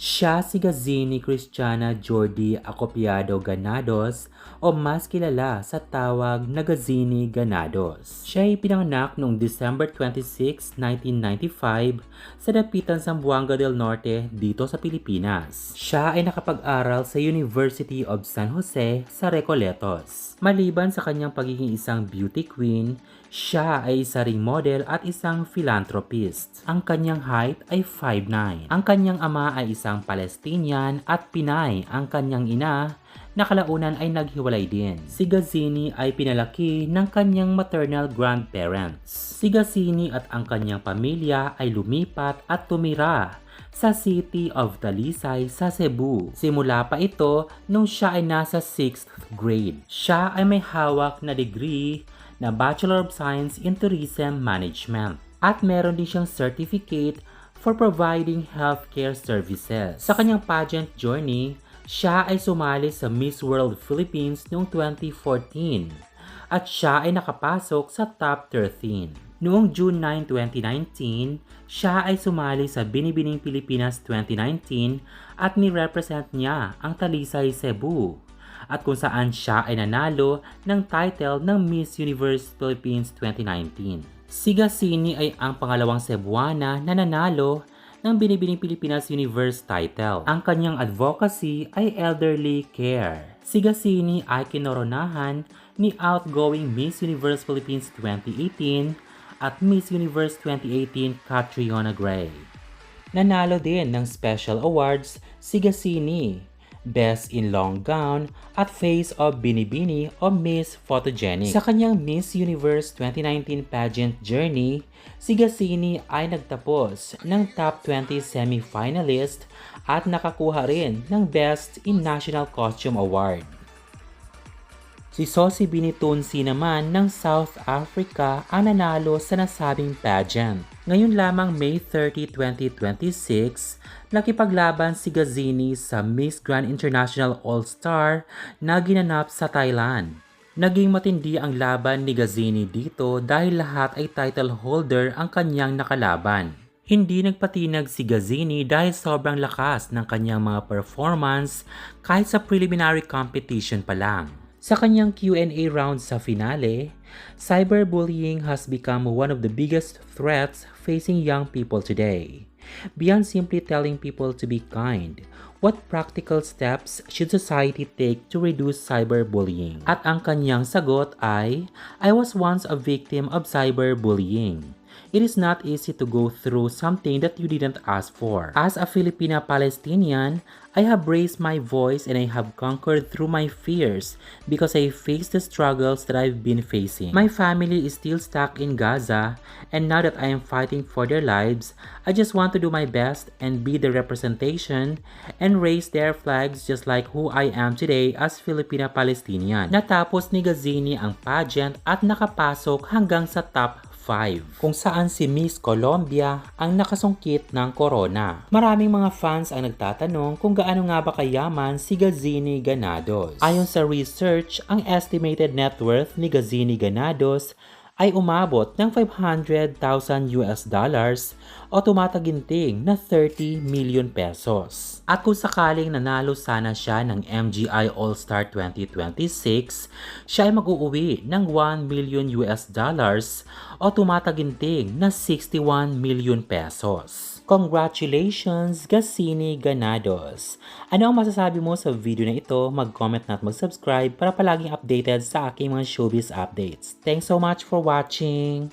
Siya si Gazini Christiana Jordi Acopiado Ganados o mas kilala sa tawag na Gazini Ganados. Siya ay pinanganak noong December 26, 1995 sa dapitan Zamboanga del Norte dito sa Pilipinas. Siya ay nakapag-aral sa University of San Jose sa Recoletos. Maliban sa kanyang pagiging isang beauty queen, siya ay isa ring model at isang philanthropist. Ang kanyang height ay 5'9". Ang kanyang ama ay isang Palestinian at Pinay. Ang kanyang ina na kalaunan ay naghiwalay din. Si Gazini ay pinalaki ng kanyang maternal grandparents. Si Gazini at ang kanyang pamilya ay lumipat at tumira sa City of Talisay sa Cebu. Simula pa ito nung siya ay nasa 6th grade. Siya ay may hawak na degree na Bachelor of Science in Tourism Management at meron din siyang certificate for providing healthcare services. Sa kanyang pageant journey, siya ay sumali sa Miss World Philippines noong 2014 at siya ay nakapasok sa top 13. Noong June 9, 2019, siya ay sumali sa Binibining Pilipinas 2019 at ni-represent niya ang Talisay, Cebu, at kung saan siya ay nanalo ng title ng Miss Universe Philippines 2019. Si Gazini ay ang pangalawang Cebuana na nanalo ng Binibining Pilipinas Universe title. Ang kanyang advocacy ay elderly care. Si Gazini ay kinoronahan ni outgoing Miss Universe Philippines 2018 at Miss Universe 2018 Catriona Gray. Nanalo din ng special awards si Gazini, Best in Long Gown at Face of Binibini o Miss Photogenic. Sa kanyang Miss Universe 2019 pageant journey, si Gazini ay nagtapos ng top 20 semi-finalist at nakakuha rin ng Best in National Costume Award. Si Sosie Binitunsi naman ng South Africa ang nanalo sa nasabing pageant. Ngayon lamang May 30, 2026, nakipaglaban si Gazini sa Miss Grand International All-Star na ginanap sa Thailand. Naging matindi ang laban ni Gazini dito dahil lahat ay title holder ang kanyang nakalaban. Hindi nagpatinag si Gazini dahil sobrang lakas ng kanyang mga performance kahit sa preliminary competition pa lang. Sa kanyang Q&A round sa finale, cyberbullying has become one of the biggest threats facing young people today. Beyond simply telling people to be kind, what practical steps should society take to reduce cyberbullying? At ang kanyang sagot ay, I was once a victim of cyberbullying. It is not easy to go through something that you didn't ask for. As a Filipina-Palestinian, I have raised my voice and I have conquered through my fears because I faced the struggles that I've been facing. My family is still stuck in Gaza, and now that I am fighting for their lives, I just want to do my best and be the representation and raise their flags just like who I am today as Filipina-Palestinian. Natapos ni Gazini ang pageant at nakapasok hanggang sa top 5, kung saan si Miss Colombia ang nakasungkit ng corona. Maraming mga fans ang nagtatanong kung gaano nga ba kayaman si Gazini Ganados. Ayon sa research, ang estimated net worth ni Gazini Ganados ay umabot ng $500,000 o tumataginting na 30 million pesos. At kung sakaling nanalo sana siya ng MGI All-Star 2026, siya ay mag-uuwi ng $1 million o tumataginting na 61 million pesos. Congratulations, Gazini Ganados! Ano ang masasabi mo sa video na ito? Mag-comment na at mag-subscribe para palaging updated sa aking mga showbiz updates. Thanks so much for watching!